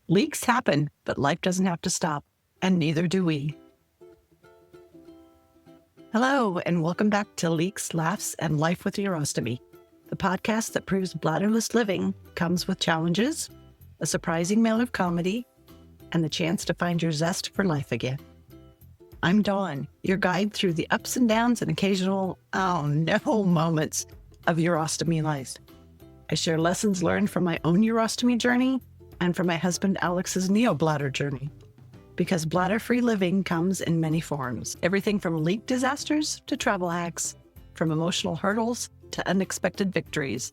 Leaks happen, but life doesn't have to stop, and neither do we. Hello, and welcome back to Leaks, Laughs, and Life with Urostomy, the podcast that proves bladderless living comes with challenges, a surprising amount of comedy, and the chance to find your zest for life again. I'm Dawn, your guide through the ups and downs and occasional, oh no, moments of urostomy life. I share lessons learned from my own urostomy journey and from my husband Alex's neobladder journey. Because bladder-free living comes in many forms, everything from leak disasters to travel hacks, from emotional hurdles to unexpected victories.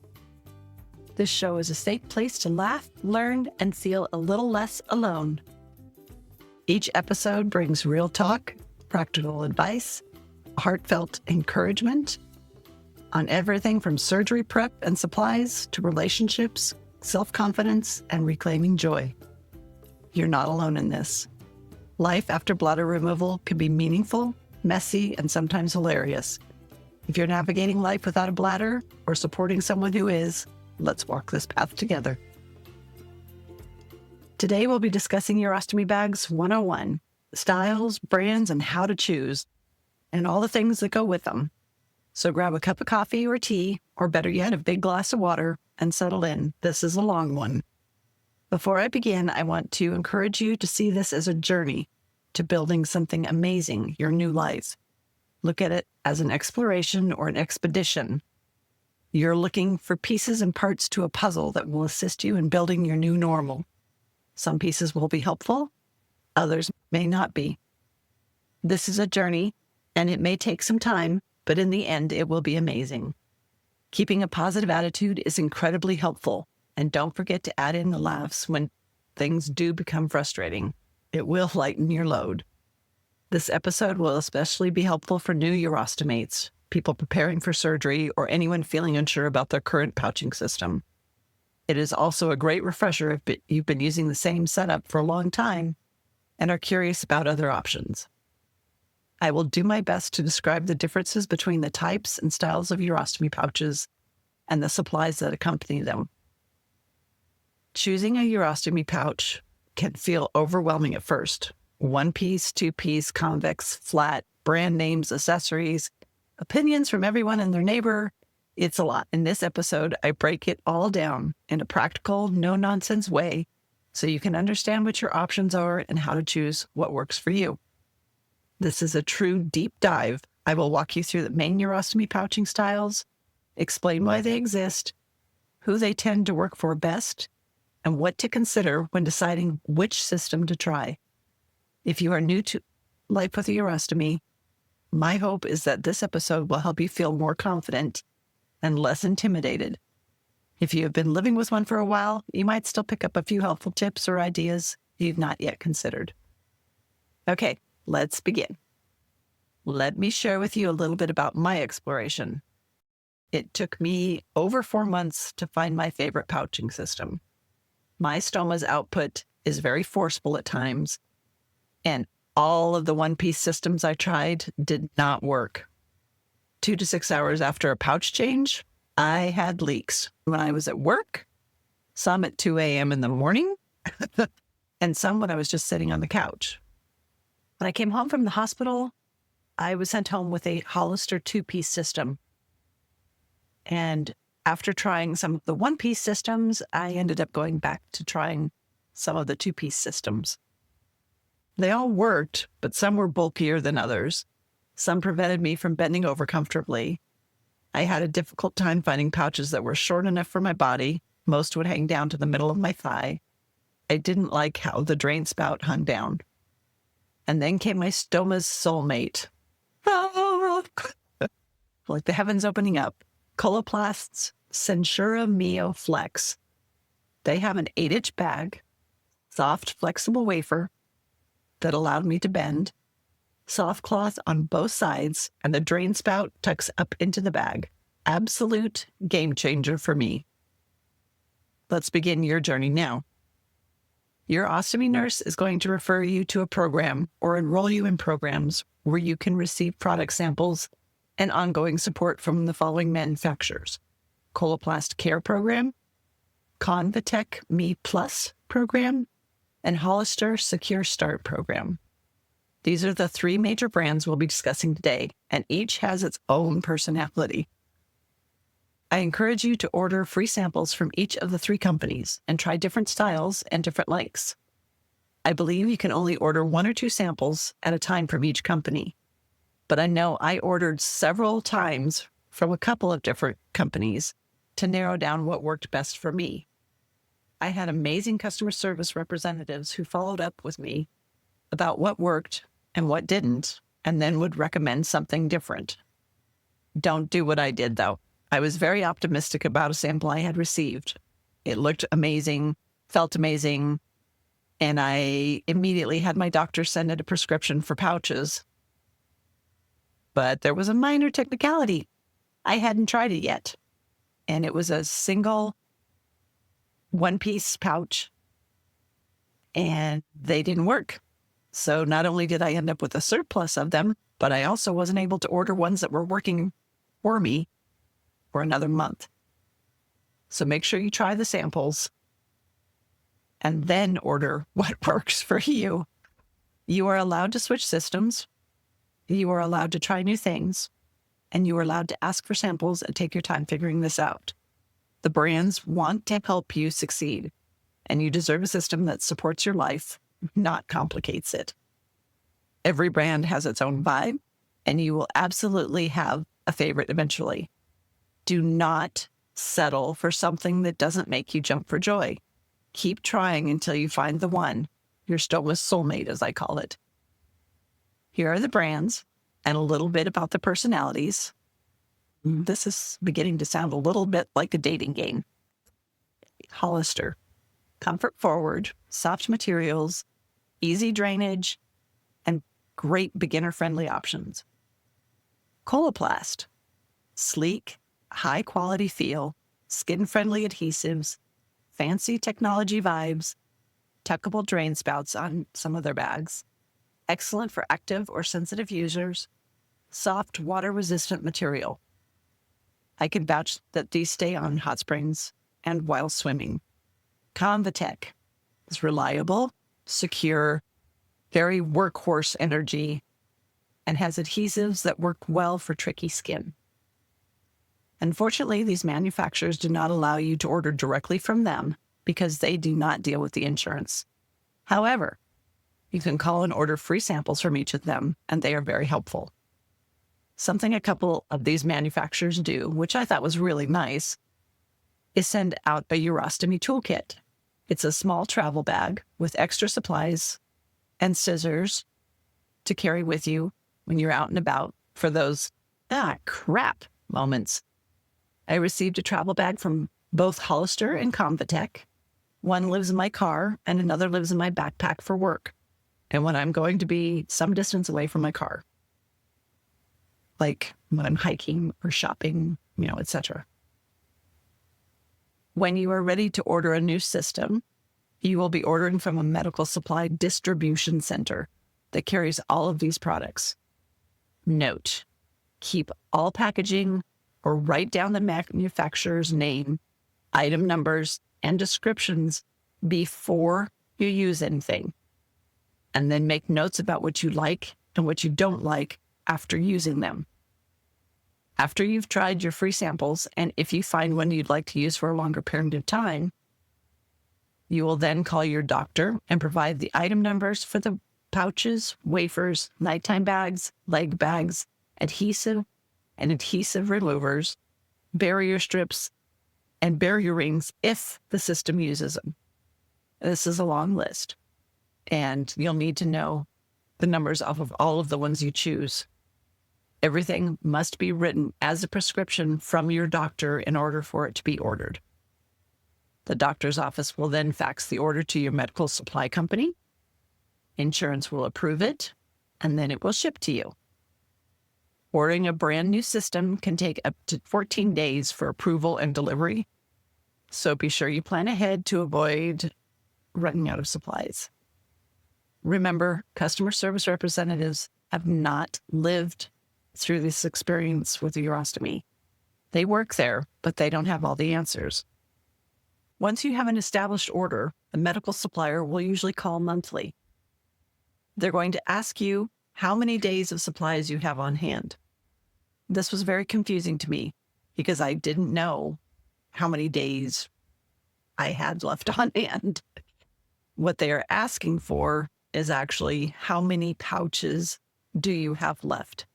This show is a safe place to laugh, learn, and feel a little less alone. Each episode brings real talk, practical advice, heartfelt encouragement on everything from surgery prep and supplies to relationships, self-confidence, and reclaiming joy. You're not alone in this. Life after bladder removal can be meaningful, messy, and sometimes hilarious. If you're navigating life without a bladder or supporting someone who is, let's walk this path together. Today we'll be discussing Urostomy Bags 101, styles, brands, and how to choose, and all the things that go with them. So grab a cup of coffee or tea, or better yet, a big glass of water, and settle in. This is a long one. Before I begin, I want to encourage you to see this as a journey to building something amazing, your new life. Look at it as an exploration or an expedition. You're looking for pieces and parts to a puzzle that will assist you in building your new normal. Some pieces will be helpful, others may not be. This is a journey, and it may take some time, but in the end, it will be amazing. Keeping a positive attitude is incredibly helpful, and don't forget to add in the laughs when things do become frustrating. It will lighten your load. This episode will especially be helpful for new urostomates, people preparing for surgery, or anyone feeling unsure about their current pouching system. It is also a great refresher if you've been using the same setup for a long time and are curious about other options. I will do my best to describe the differences between the types and styles of urostomy pouches and the supplies that accompany them. Choosing a urostomy pouch can feel overwhelming at first. One-piece, two-piece, convex, flat, brand names, accessories, opinions from everyone and their neighbor. It's a lot. In this episode, I break it all down in a practical, no-nonsense way so you can understand what your options are and how to choose what works for you. This is a true deep dive. I will walk you through the main urostomy pouching styles, explain why they exist, who they tend to work for best, and what to consider when deciding which system to try. If you are new to life with a urostomy, my hope is that this episode will help you feel more confident and less intimidated. If you have been living with one for a while, you might still pick up a few helpful tips or ideas you've not yet considered. Okay, let's begin. Let me share with you a little bit about my exploration. It took me over 4 months to find my favorite pouching system. My stoma's output is very forceful at times, and all of the one-piece systems I tried did not work. 2 to 6 hours after a pouch change, I had leaks when I was at work, some at 2 a.m. in the morning, and some when I was just sitting on the couch. When I came home from the hospital, I was sent home with a Hollister 2-piece system. And after trying some of the one-piece systems, I ended up going back to trying some of the 2-piece systems. They all worked, but some were bulkier than others. Some prevented me from bending over comfortably. I had a difficult time finding pouches that were short enough for my body. Most would hang down to the middle of my thigh. I didn't like how the drain spout hung down. And then came my stoma's soulmate. Like the heavens opening up. Coloplast's Sensura Mio Flex. They have an 8-inch bag, soft, flexible wafer that allowed me to bend, soft cloth on both sides, and the drain spout tucks up into the bag. Absolute game changer for me. Let's begin your journey now. Your ostomy nurse is going to refer you to a program or enroll you in programs where you can receive product samples and ongoing support from the following manufacturers: Coloplast Care Program, Convatec Me Plus Program, and Hollister Secure Start program. These are the 3 major brands we'll be discussing today, and each has its own personality. I encourage you to order free samples from each of the 3 companies and try different styles and different lengths. I believe you can only order 1 or 2 samples at a time from each company, but I know I ordered several times from a couple of different companies to narrow down what worked best for me. I had amazing customer service representatives who followed up with me about what worked and what didn't, and then would recommend something different. Don't do what I did, though. I was very optimistic about a sample I had received. It looked amazing, felt amazing, and I immediately had my doctor send in a prescription for pouches. But there was a minor technicality. I hadn't tried it yet, and it was a single one-piece pouch, and they didn't work. So not only did I end up with a surplus of them, but I also wasn't able to order ones that were working for me for another month. So make sure you try the samples and then order what works for you. You are allowed to switch systems. You are allowed to try new things, and you are allowed to ask for samples and take your time figuring this out. The brands want to help you succeed, and you deserve a system that supports your life, not complicates it. Every brand has its own vibe, and you will absolutely have a favorite eventually. Do not settle for something that doesn't make you jump for joy. Keep trying until you find the one, your stoma's soulmate, as I call it. Here are the brands and a little bit about the personalities. This is beginning to sound a little bit like a dating game. Hollister, comfort forward, soft materials, easy drainage, and great beginner-friendly options. Coloplast, sleek, high-quality feel, skin-friendly adhesives, fancy technology vibes, tuckable drain spouts on some of their bags, excellent for active or sensitive users, soft, water-resistant material. I can vouch that these stay on hot springs and while swimming. Convatec is reliable, secure, very workhorse energy, and has adhesives that work well for tricky skin. Unfortunately, these manufacturers do not allow you to order directly from them because they do not deal with the insurance. However, you can call and order free samples from each of them, and they are very helpful. Something a couple of these manufacturers do, which I thought was really nice, is send out a urostomy toolkit. It's a small travel bag with extra supplies and scissors to carry with you when you're out and about for those crap moments. I received a travel bag from both Hollister and Convatec. One lives in my car and another lives in my backpack for work, and when I'm going to be some distance away from my car, like when I'm hiking or shopping, etc. When you are ready to order a new system, you will be ordering from a medical supply distribution center that carries all of these products. Note, keep all packaging or write down the manufacturer's name, item numbers, and descriptions before you use anything. And then make notes about what you like and what you don't like after using them. After you've tried your free samples, and if you find one you'd like to use for a longer period of time, you will then call your doctor and provide the item numbers for the pouches, wafers, nighttime bags, leg bags, adhesive and adhesive removers, barrier strips, and barrier rings if the system uses them. This is a long list, and you'll need to know the numbers off of all of the ones you choose. Everything must be written as a prescription from your doctor in order for it to be ordered. The doctor's office will then fax the order to your medical supply company. Insurance will approve it, and then it will ship to you. Ordering a brand new system can take up to 14 days for approval and delivery, so be sure you plan ahead to avoid running out of supplies. Remember, customer service representatives have not lived through this experience with the urostomy. They work there, but they don't have all the answers. Once you have an established order, The medical supplier will usually call monthly. They're going to ask you how many days of supplies you have on hand. This was very confusing to me because I didn't know how many days I had left on hand. What they are asking for is actually how many pouches do you have left?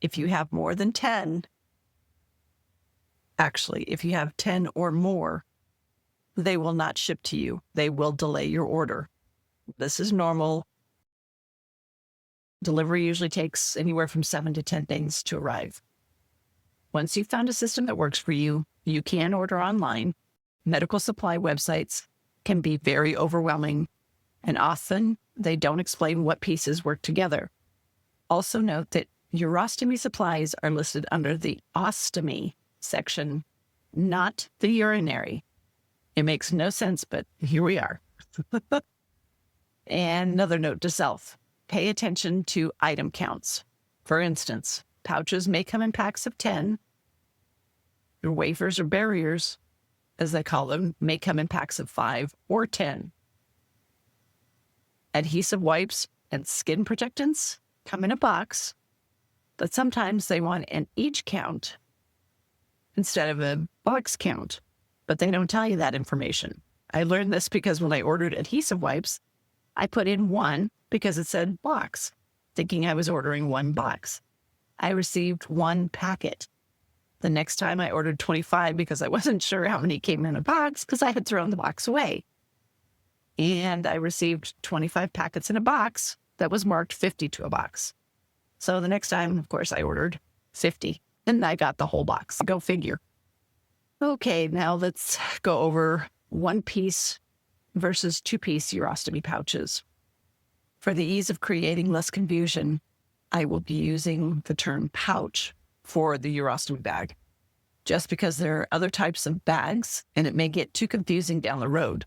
If you have more than 10, actually, if you have 10 or more, they will not ship to you. They will delay your order. This is normal. Delivery usually takes anywhere from 7 to 10 days to arrive. Once you've found a system that works for you, you can order online. Medical supply websites can be very overwhelming, and often they don't explain what pieces work together. Also note that urostomy supplies are listed under the ostomy section, not the urinary. It makes no sense, but here we are. And another note to self, pay attention to item counts. For instance, pouches may come in packs of 10. Your wafers or barriers, as they call them, may come in packs of 5 or 10. Adhesive wipes and skin protectants come in a box, but sometimes they want an each count instead of a box count, but they don't tell you that information. I learned this because when I ordered adhesive wipes, I put in 1 because it said box, thinking I was ordering 1 box. I received 1 packet. The next time I ordered 25 because I wasn't sure how many came in a box because I had thrown the box away. And I received 25 packets in a box that was marked 50 to a box. So the next time, of course, I ordered 50 and I got the whole box. Go figure. Okay, now let's go over 1-piece versus 2-piece urostomy pouches. For the ease of creating less confusion, I will be using the term pouch for the urostomy bag, just because there are other types of bags and it may get too confusing down the road.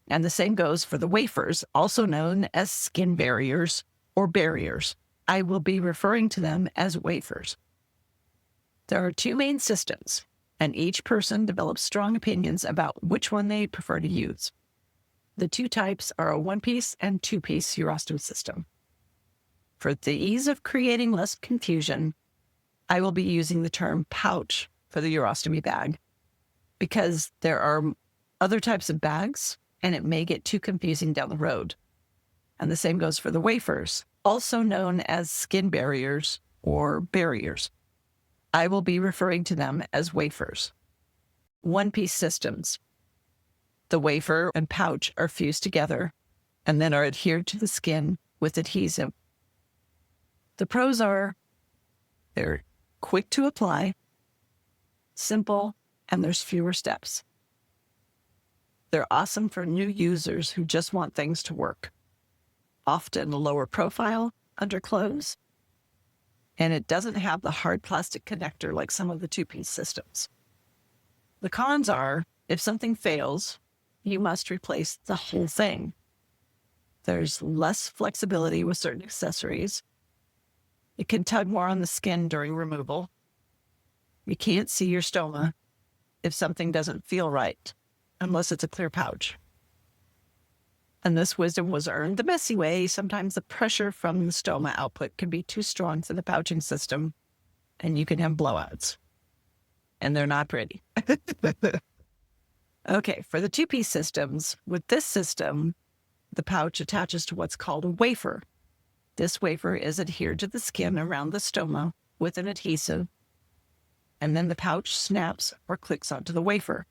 And the same goes for the wafers, also known as skin barriers or barriers. I will be referring to them as wafers. There are 2 main systems, and each person develops strong opinions about which one they prefer to use. The 2 types are a 1-piece and 2-piece urostomy system. For the ease of creating less confusion, I will be using the term pouch for the urostomy bag because there are other types of bags and it may get too confusing down the road. And the same goes for the wafers, also known as skin barriers or barriers. I will be referring to them as wafers. 1-piece systems. The wafer and pouch are fused together and then are adhered to the skin with adhesive. The pros are they're quick to apply, simple, and there's fewer steps. They're awesome for new users who just want things to work. Often a lower profile under clothes, and it doesn't have the hard plastic connector like some of the 2-piece systems. The cons are, if something fails, you must replace the whole thing. There's less flexibility with certain accessories. It can tug more on the skin during removal. You can't see your stoma if something doesn't feel right, unless it's a clear pouch. And this wisdom was earned the messy way. Sometimes the pressure from the stoma output can be too strong for the pouching system, and you can have blowouts. And they're not pretty. Okay, for the 2-piece systems, with this system, the pouch attaches to what's called a wafer. This wafer is adhered to the skin around the stoma with an adhesive, and then the pouch snaps or clicks onto the wafer.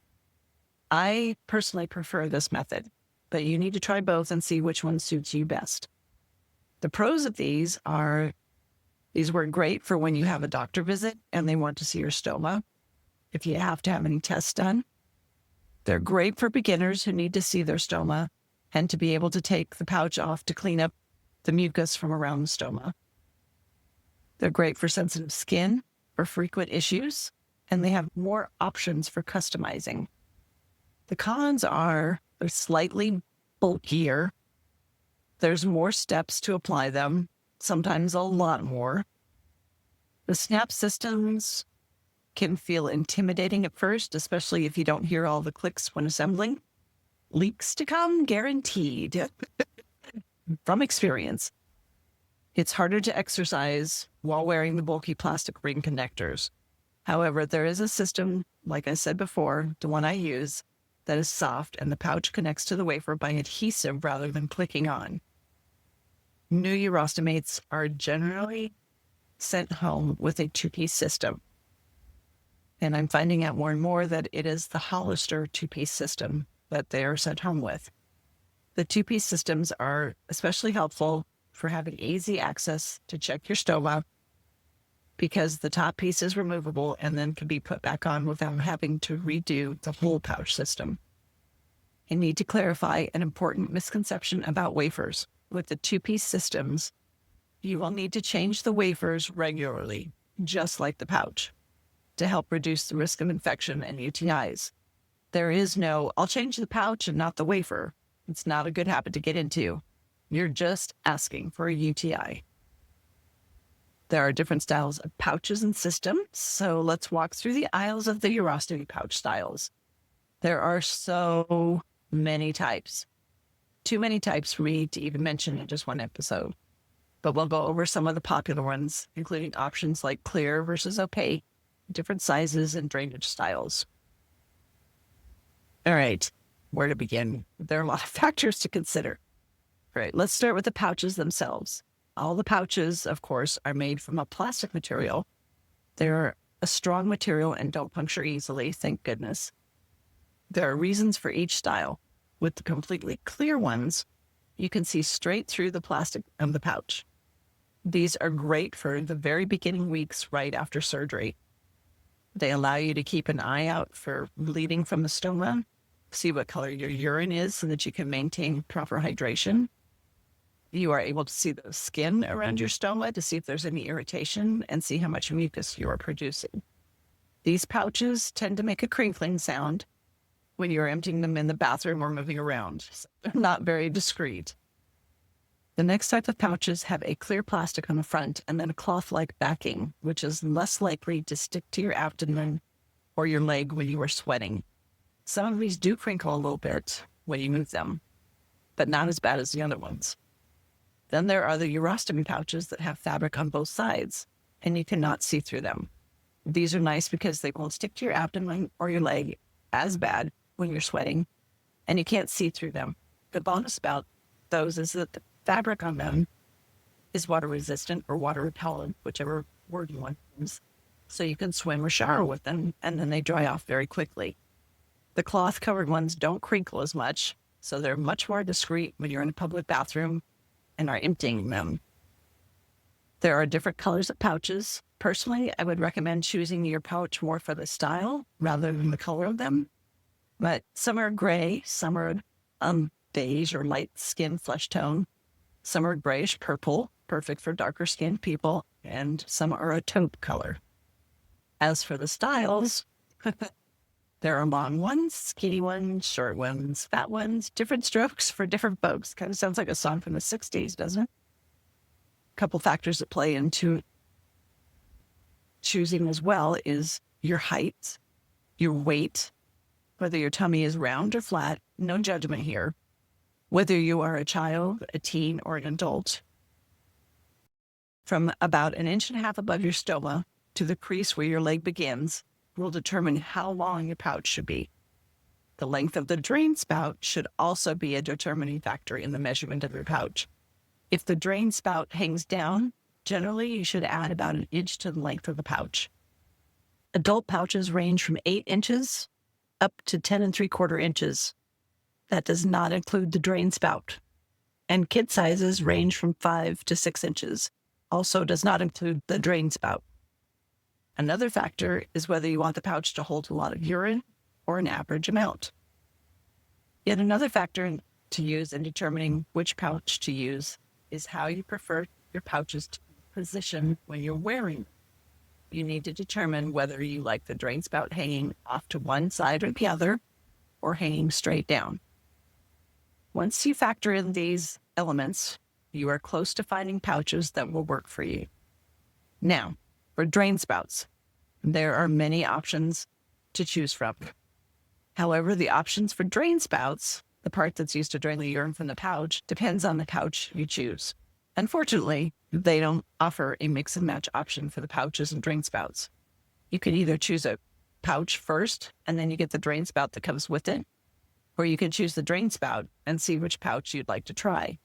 I personally prefer this method, but you need to try both and see which one suits you best. The pros of these are, these work great for when you have a doctor visit and they want to see your stoma, if you have to have any tests done. They're great for beginners who need to see their stoma and to be able to take the pouch off to clean up the mucus from around the stoma. They're great for sensitive skin or frequent issues, and they have more options for customizing. The cons are they're slightly bulkier. There's more steps to apply them, sometimes a lot more. The snap systems can feel intimidating at first, especially if you don't hear all the clicks when assembling. Leaks to come, guaranteed. From experience, it's harder to exercise while wearing the bulky plastic ring connectors. However, there is a system, like I said before, the one I use, that is soft, and the pouch connects to the wafer by adhesive rather than clicking on. New Urostomates are generally sent home with a two-piece system. And I'm finding out more and more that it is the Hollister two-piece system that they are sent home with. The two-piece systems are especially helpful for having easy access to check your stoma, because the top piece is removable and then can be put back on without having to redo the whole pouch system. I need to clarify an important misconception about wafers. With the two-piece systems, you will need to change the wafers regularly, just like the pouch, to help reduce the risk of infection and UTIs. There is no, I'll change the pouch and not the wafer. It's not a good habit to get into. You're just asking for a UTI. There are different styles of pouches and systems, so let's walk through the aisles of the Urostomy pouch styles. There are so many types. Too many types for me to even mention in just one episode. But we'll go over some of the popular ones, including options like clear versus opaque, different sizes, and drainage styles. All right, where to begin? There are a lot of factors to consider. All right, let's start with the pouches themselves. All the pouches, of course, are made from a plastic material. They're a strong material and don't puncture easily, thank goodness. There are reasons for each style. With the completely clear ones, you can see straight through the plastic of the pouch. These are great for the very beginning weeks right after surgery. They allow you to keep an eye out for bleeding from the stoma, see what color your urine is so that you can maintain proper hydration. You are able to see the skin around your stoma to see if there's any irritation and see how much mucus you are producing. These pouches tend to make a crinkling sound when you're emptying them in the bathroom or moving around. So they're not very discreet. The next type of pouches have a clear plastic on the front and then a cloth-like backing, which is less likely to stick to your abdomen or your leg when you are sweating. Some of these do crinkle a little bit when you move them, but not as bad as the other ones. Then there are the Urostomy pouches that have fabric on both sides, and you cannot see through them. These are nice because they won't stick to your abdomen or your leg as bad when you're sweating, and you can't see through them. The bonus about those is that the fabric on them is water resistant or water repellent, whichever word you want to use, so you can swim or shower with them, and then they dry off very quickly. The cloth-covered ones don't crinkle as much, so they're much more discreet when you're in a public bathroom and are emptying them. There are different colors of pouches. Personally, I would recommend choosing your pouch more for the style rather than the color of them. But some are gray, some are beige or light skin flesh tone. Some are grayish purple, perfect for darker skinned people, and some are a taupe color. As for the styles, there are long ones, skinny ones, short ones, fat ones, different strokes for different folks. Kind of sounds like a song from the 60s, doesn't it? A couple factors that play into choosing as well is your height, your weight, whether your tummy is round or flat, no judgment here, whether you are a child, a teen, or an adult. From about 1.5 inches above your stoma to the crease where your leg begins will determine how long your pouch should be. The length of the drain spout should also be a determining factor in the measurement of your pouch. If the drain spout hangs down, generally you should add about 1 inch to the length of the pouch. Adult pouches range from 8 inches up to 10 3/4 inches. That does not include the drain spout. And kid sizes range from 5 to 6 inches. Also does not include the drain spout. Another factor is whether you want the pouch to hold a lot of urine or an average amount. Yet another factor to use in determining which pouch to use is how you prefer your pouches to position when you're wearing them. You need to determine whether you like the drain spout hanging off to one side or the other, or hanging straight down. Once you factor in these elements, you are close to finding pouches that will work for you. Now, for drain spouts, there are many options to choose from. However, the options for drain spouts The part that's used to drain the urine from the pouch depends on the pouch you choose. Unfortunately, they don't offer a mix and match option for the pouches and drain spouts. You can either choose a pouch first, and then you get the drain spout that comes with it, or you can choose the drain spout and see which pouch you'd like to try.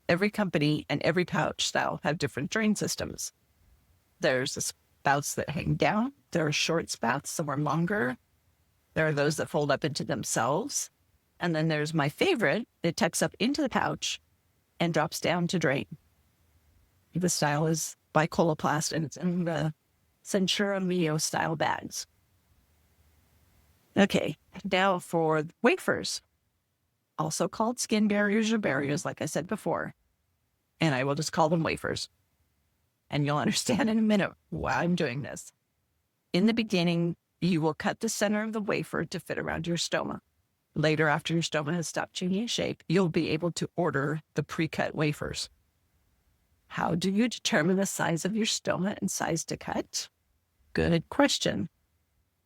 Every company and every pouch style have different drain systems. There's the spouts that hang down. There are short spouts, some are longer. There are those that fold up into themselves. And then there's my favorite that tucks up into the pouch and drops down to drain. The style is by Coloplast, and it's in the Centura Mio style bags. Okay, now for wafers, also called skin barriers or barriers, like I said before. And I will just call them wafers. And you'll understand in a minute why I'm doing this. In the beginning, you will cut the center of the wafer to fit around your stoma. Later, after your stoma has stopped changing shape, you'll be able to order the pre-cut wafers. How do you determine the size of your stoma and size to cut? Good question.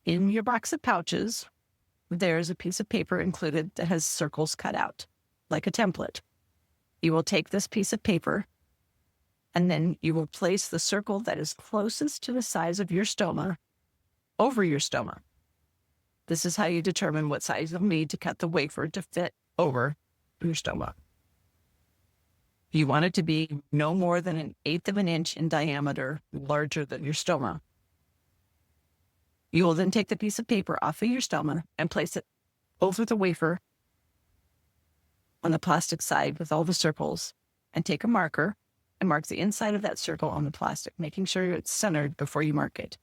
In your box of pouches, there's a piece of paper included that has circles cut out, like a template. You will take this piece of paper, and then you will place the circle that is closest to the size of your stoma over your stoma. This is how you determine what size you'll need to cut the wafer to fit over your stoma. You want it to be no more than 1/8 of an inch in diameter, larger than your stoma. You will then take the piece of paper off of your stoma and place it over the wafer on the plastic side with all the circles, and take a marker and mark the inside of that circle on the plastic, making sure it's centered before you mark it.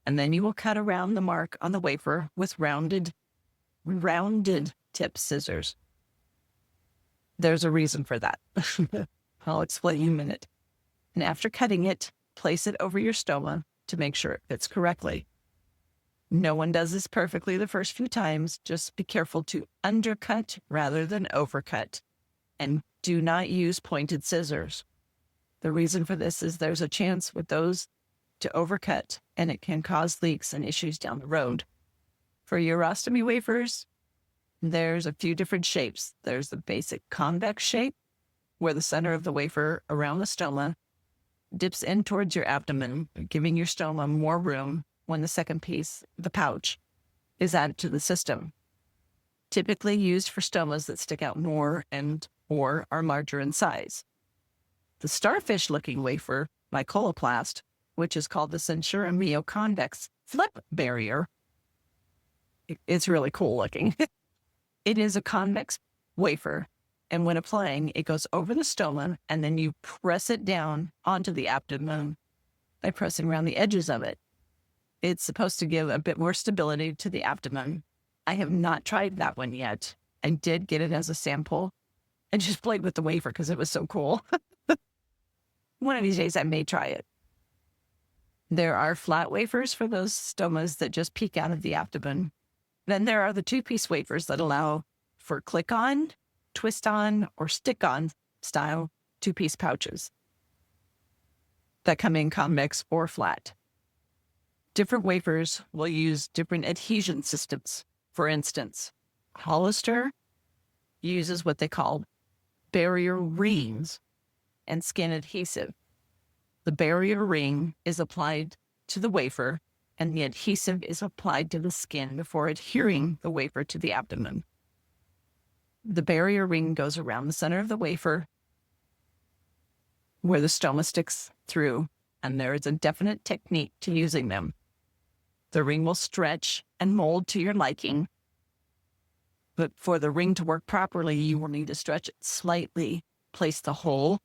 And then you will cut around the mark on the wafer with rounded tip scissors. There's a reason for that. I'll explain in a minute. And after cutting it, place it over your stoma to make sure it fits correctly. No one does this perfectly the first few times. Just be careful to undercut rather than overcut. And do not use pointed scissors. The reason for this is there's a chance with those to overcut, and it can cause leaks and issues down the road. For urostomy wafers, there's a few different shapes. There's the basic convex shape, where the center of the wafer around the stoma dips in towards your abdomen, giving your stoma more room when the second piece, the pouch, is added to the system. Typically used for stomas that stick out more or are larger in size. The starfish-looking wafer by Coloplast, which is called the Centura Mio convex flip barrier, it's really cool looking. It is a convex wafer, and when applying, it goes over the stoma, and then you press it down onto the abdomen by pressing around the edges of it. It's supposed to give a bit more stability to the abdomen. I have not tried that one yet. I did get it as a sample and just played with the wafer because it was so cool. One of these days I may try it. There are flat wafers for those stomas that just peek out of the abdomen. Then there are the two-piece wafers that allow for click-on, twist-on, or stick-on style two-piece pouches that come in convex or flat. Different wafers will use different adhesion systems. For instance, Hollister uses what they call barrier rings and skin adhesive. The barrier ring is applied to the wafer, and the adhesive is applied to the skin before adhering the wafer to the abdomen. The barrier ring goes around the center of the wafer where the stoma sticks through, and there is a definite technique to using them. The ring will stretch and mold to your liking, but for the ring to work properly, you will need to stretch it slightly. Place the hole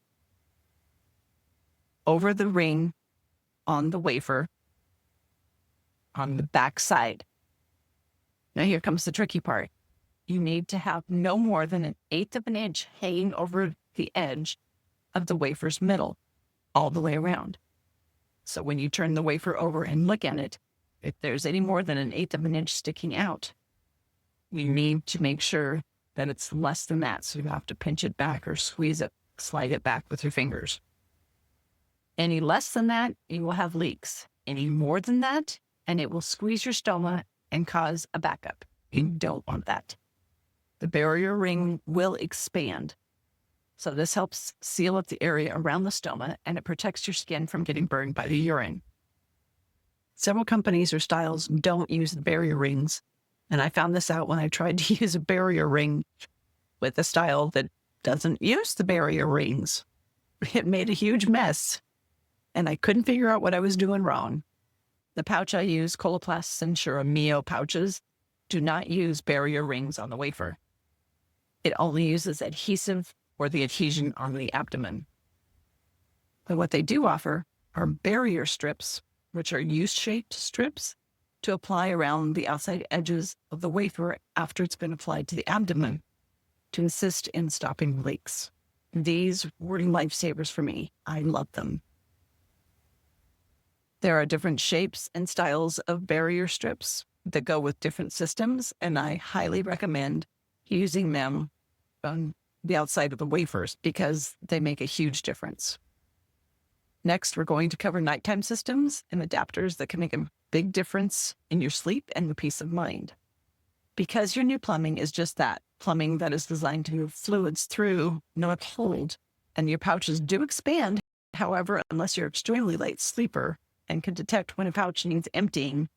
over the ring on the wafer on the back side. Now here comes the tricky part. You need to have no more than 1/8 of an inch hanging over the edge of the wafer's middle all the way around. So when you turn the wafer over and look at it, if there's any more than 1/8 of an inch sticking out, you need to make sure that it's less than that. So you have to pinch it back or squeeze it, slide it back with your fingers. Any less than that, you will have leaks. Any more than that, and it will squeeze your stoma and cause a backup. You don't want that. the barrier ring will expand. So this helps seal up the area around the stoma, and it protects your skin from getting burned by the urine. Several companies or styles don't use the barrier rings, and I found this out when I tried to use a barrier ring with a style that doesn't use the barrier rings. It made a huge mess, and I couldn't figure out what I was doing wrong. The pouch I use, Coloplast Sensura Mio pouches, do not use barrier rings on the wafer. It only uses adhesive or the adhesion on the abdomen. But what they do offer are barrier strips, which are U-shaped strips to apply around the outside edges of the wafer after it's been applied to the abdomen to assist in stopping leaks. These were lifesavers for me. I love them. There are different shapes and styles of barrier strips that go with different systems, and I highly recommend using them on the outside of the wafers because they make a huge difference. Next, we're going to cover nighttime systems and adapters that can make a big difference in your sleep and your peace of mind. Because your new plumbing is just that, plumbing that is designed to move fluids through, not hold, and your pouches do expand. However, unless you're an extremely light sleeper and can detect when a pouch needs emptying,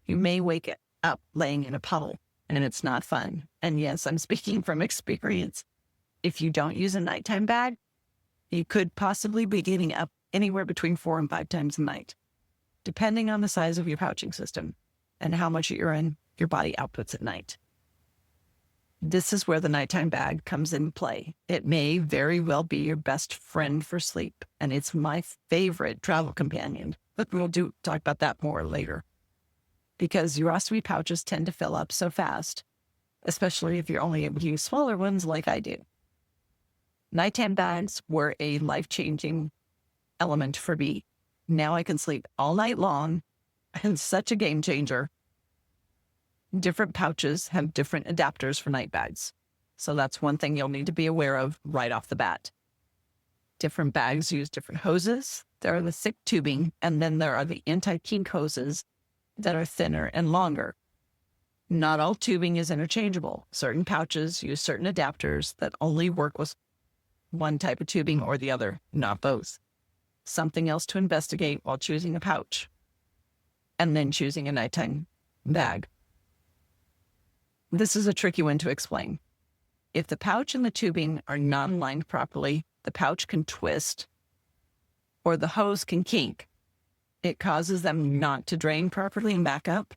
you may wake up laying in a puddle, and it's not fun. And yes, I'm speaking from experience. If you don't use a nighttime bag, you could possibly be getting up anywhere between 4 and 5 times a night, depending on the size of your pouching system and how much urine your body outputs at night. This is where the nighttime bag comes in play. It may very well be your best friend for sleep, and it's my favorite travel companion, but we'll talk about that more later. Because urostomy pouches tend to fill up so fast, especially if you're only able to use smaller ones like I do. Nighttime bags were a life-changing element for me. Now I can sleep all night long, and such a game changer. Different pouches have different adapters for night bags. So that's one thing you'll need to be aware of right off the bat. Different bags use different hoses. There are the thick tubing, and then there are the anti-kink hoses that are thinner and longer. Not all tubing is interchangeable. Certain pouches use certain adapters that only work with one type of tubing or the other, not both. Something else to investigate while choosing a pouch, and then choosing a nighttime bag. This is a tricky one to explain. If the pouch and the tubing are not aligned properly, the pouch can twist or the hose can kink. It causes them not to drain properly and back up.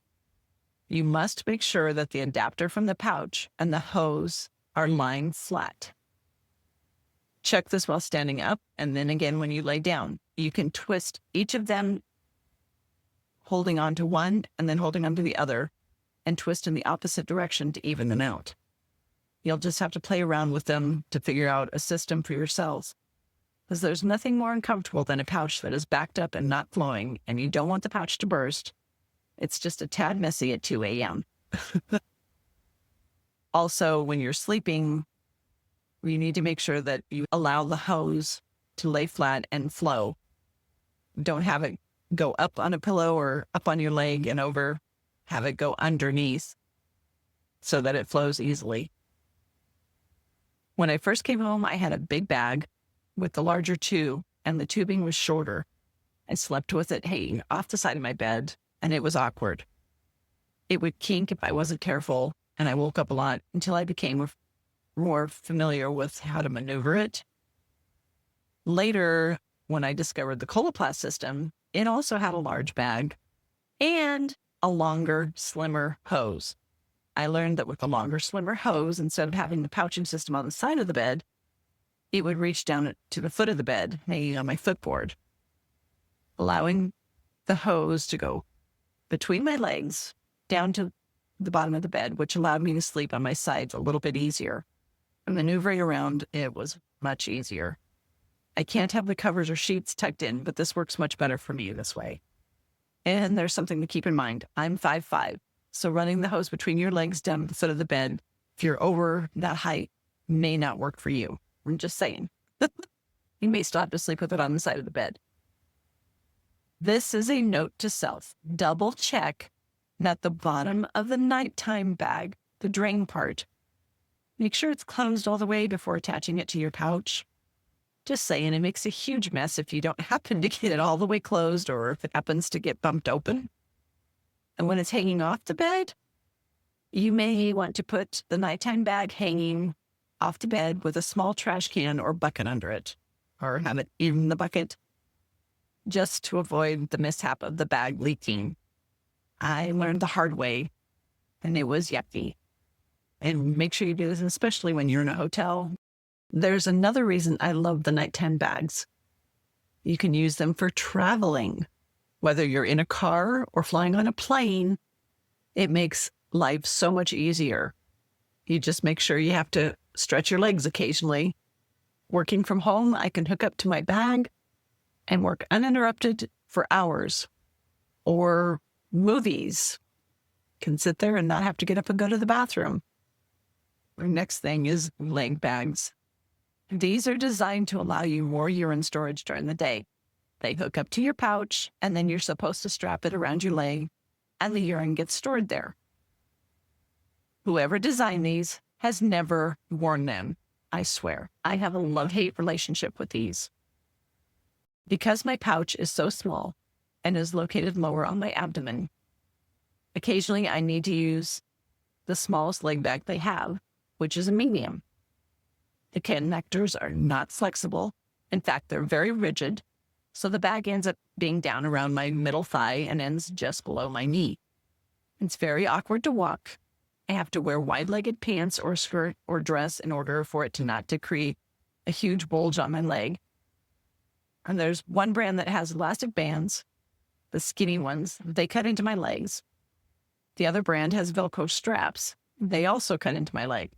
You must make sure that the adapter from the pouch and the hose are lying flat. Check this while standing up, and then again when you lay down. You can twist each of them, holding on to one and then holding on to the other, and twist in the opposite direction to even them out. You'll just have to play around with them to figure out a system for yourselves. Because there's nothing more uncomfortable than a pouch that is backed up and not flowing, and you don't want the pouch to burst. It's just a tad messy at 2 a.m. Also, when you're sleeping, you need to make sure that you allow the hose to lay flat and flow. Don't have it go up on a pillow or up on your leg and over. Have it go underneath so that it flows easily. When I first came home, I had a big bag with the larger tube, and the tubing was shorter. I slept with it hanging off the side of my bed, and it was awkward. It would kink if I wasn't careful, and I woke up a lot until I became more familiar with how to maneuver it. Later, when I discovered the Coloplast system, it also had a large bag and a longer, slimmer hose. I learned that with a longer, slimmer hose, instead of having the pouching system on the side of the bed, it would reach down to the foot of the bed, hanging on my footboard, allowing the hose to go between my legs down to the bottom of the bed, which allowed me to sleep on my sides a little bit easier. And maneuvering around, it was much easier. I can't have the covers or sheets tucked in, but this works much better for me this way. And there's something to keep in mind. I'm 5'5", so running the hose between your legs down the foot of the bed, if you're over that height, may not work for you. I'm just saying. You may still have to sleep with it on the side of the bed. This is a note to self. Double check that the bottom of the nighttime bag, the drain part, Make sure it's closed all the way before attaching it to your pouch. Just saying, it makes a huge mess if you don't happen to get it all the way closed or if it happens to get bumped open. And when it's hanging off the bed, you may want to put the nighttime bag hanging off the bed with a small trash can or bucket under it, or have it in the bucket, just to avoid the mishap of the bag leaking. I learned the hard way, and it was yucky. And make sure you do this, especially when you're in a hotel. There's another reason I love the nighttime bags. You can use them for traveling. Whether you're in a car or flying on a plane, it makes life so much easier. You just make sure you have to stretch your legs occasionally. Working from home, I can hook up to my bag and work uninterrupted for hours. Or movies. Can sit there and not have to get up and go to the bathroom. The next thing is leg bags. These are designed to allow you more urine storage during the day. They hook up to your pouch, and then you're supposed to strap it around your leg, and the urine gets stored there. Whoever designed these has never worn them. I swear, I have a love-hate relationship with these. Because my pouch is so small and is located lower on my abdomen, occasionally I need to use the smallest leg bag they have, which is a medium. The connectors are not flexible. In fact, they're very rigid, so the bag ends up being down around my middle thigh and ends just below my knee. It's very awkward to walk. I have to wear wide-legged pants or skirt or dress in order for it to not to create a huge bulge on my leg. And there's one brand that has elastic bands, the skinny ones. They cut into my legs. The other brand has Velcro straps. They also cut into my leg.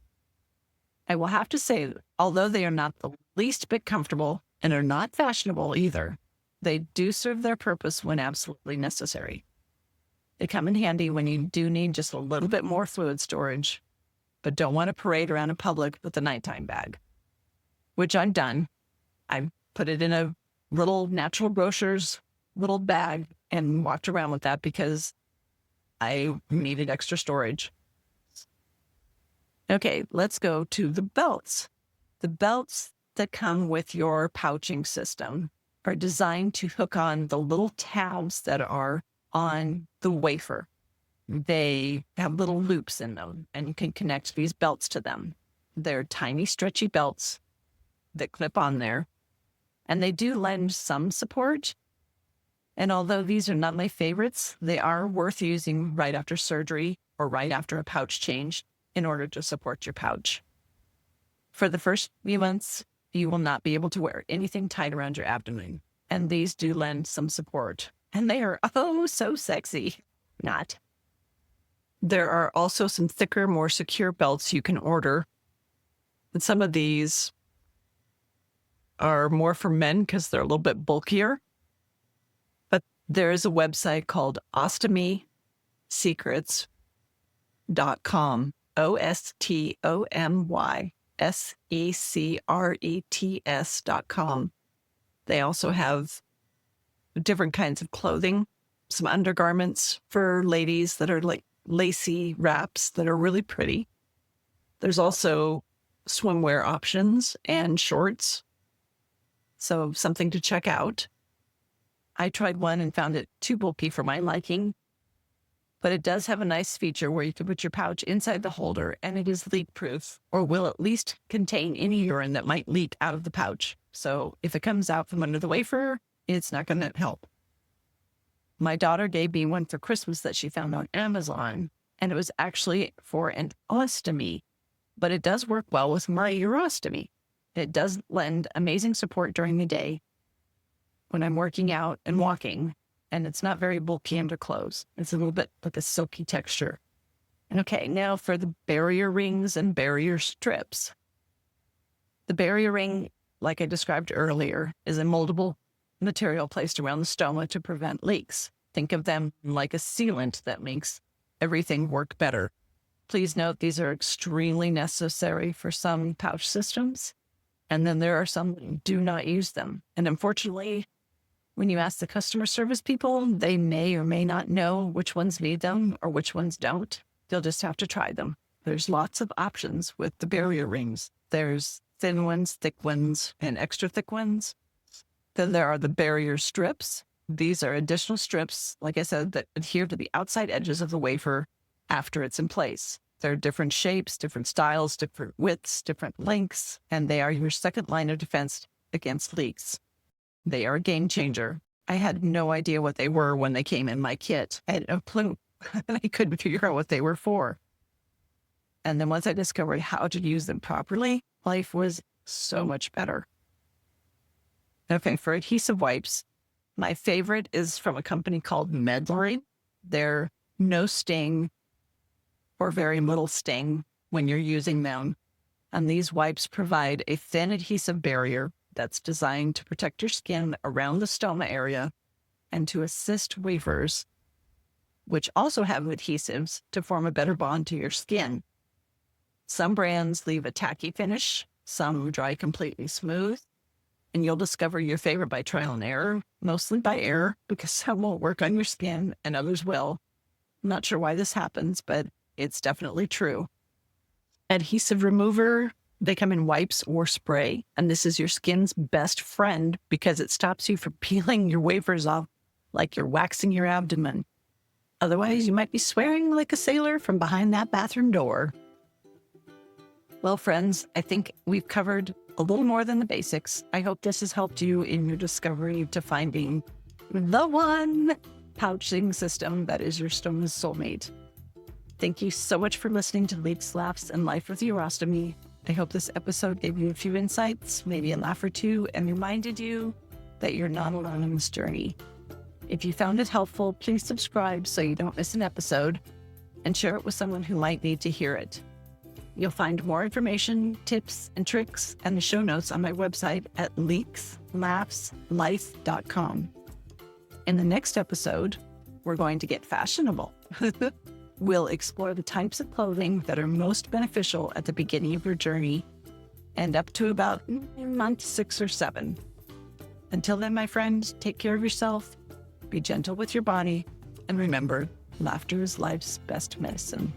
I will have to say, although they are not the least bit comfortable and are not fashionable either, they do serve their purpose when absolutely necessary. They come in handy when you do need just a little bit more fluid storage, but don't want to parade around in public with a nighttime bag, which I've done. I've put it in a little Natural Grocers little bag and walked around with that because I needed extra storage. Okay, let's go to the belts. The belts that come with your pouching system are designed to hook on the little tabs that are on the wafer. They have little loops in them, and you can connect these belts to them. They're tiny, stretchy belts that clip on there, and they do lend some support. And although these are not my favorites, they are worth using right after surgery or right after a pouch change in order to support your pouch. For the first few months, you will not be able to wear anything tight around your abdomen, and these do lend some support. And they are oh so sexy. Not. There are also some thicker, more secure belts you can order. And some of these are more for men because they're a little bit bulkier. But there is a website called ostomysecrets.com. ostomysecrets.com. They also have different kinds of clothing, some undergarments for ladies that are like lacy wraps that are really pretty. There's also swimwear options and shorts. So something to check out. I tried one and found it too bulky for my liking, but it does have a nice feature where you can put your pouch inside the holder and it is leak proof, or will at least contain any urine that might leak out of the pouch. So if it comes out from under the wafer, it's not going to help. My daughter gave me one for Christmas that she found on Amazon, and it was actually for an ostomy, but it does work well with my urostomy. It does lend amazing support during the day when I'm working out and walking, and it's not very bulky under clothes. It's a little bit like a silky texture. Okay, now for the barrier rings and barrier strips. The barrier ring, like I described earlier, is a moldable material placed around the stoma to prevent leaks. Think of them like a sealant that makes everything work better. Please note these are extremely necessary for some pouch systems, and then there are some that do not use them. And unfortunately, when you ask the customer service people, they may or may not know which ones need them or which ones don't. They'll just have to try them. There's lots of options with the barrier rings. There's thin ones, thick ones, and extra thick ones. Then there are the barrier strips. These are additional strips, like I said, that adhere to the outside edges of the wafer after it's in place. There are different shapes, different styles, different widths, different lengths, and they are your second line of defense against leaks. They are a game changer. I had no idea what they were when they came in my kit. I had no clue, and I couldn't figure out what they were for. And then once I discovered how to use them properly, life was so much better. Okay, for adhesive wipes, my favorite is from a company called Medline. They're no sting or very little sting when you're using them. And these wipes provide a thin adhesive barrier that's designed to protect your skin around the stoma area and to assist wafers, which also have adhesives, to form a better bond to your skin. Some brands leave a tacky finish, some dry completely smooth, and you'll discover your favorite by trial and error, mostly by error, because some won't work on your skin and others will. I'm not sure why this happens, but it's definitely true. Adhesive remover, they come in wipes or spray, and this is your skin's best friend because it stops you from peeling your wafers off like you're waxing your abdomen. Otherwise, you might be swearing like a sailor from behind that bathroom door. Well, friends, I think we've covered a little more than the basics. I hope this has helped you in your discovery to finding the one pouching system that is your stoma's soulmate. Thank you so much for listening to Leaks, Laughs, and Life with Urostomy. I hope this episode gave you a few insights, maybe a laugh or two, and reminded you that you're not alone in this journey. If you found it helpful, please subscribe so you don't miss an episode, and share it with someone who might need to hear it. You'll find more information, tips, and tricks, and the show notes on my website at leakslaughslife.com. In the next episode, we're going to get fashionable. We'll explore the types of clothing that are most beneficial at the beginning of your journey and up to about month 6 or 7. Until then, my friend, take care of yourself, be gentle with your body, and remember, laughter is life's best medicine.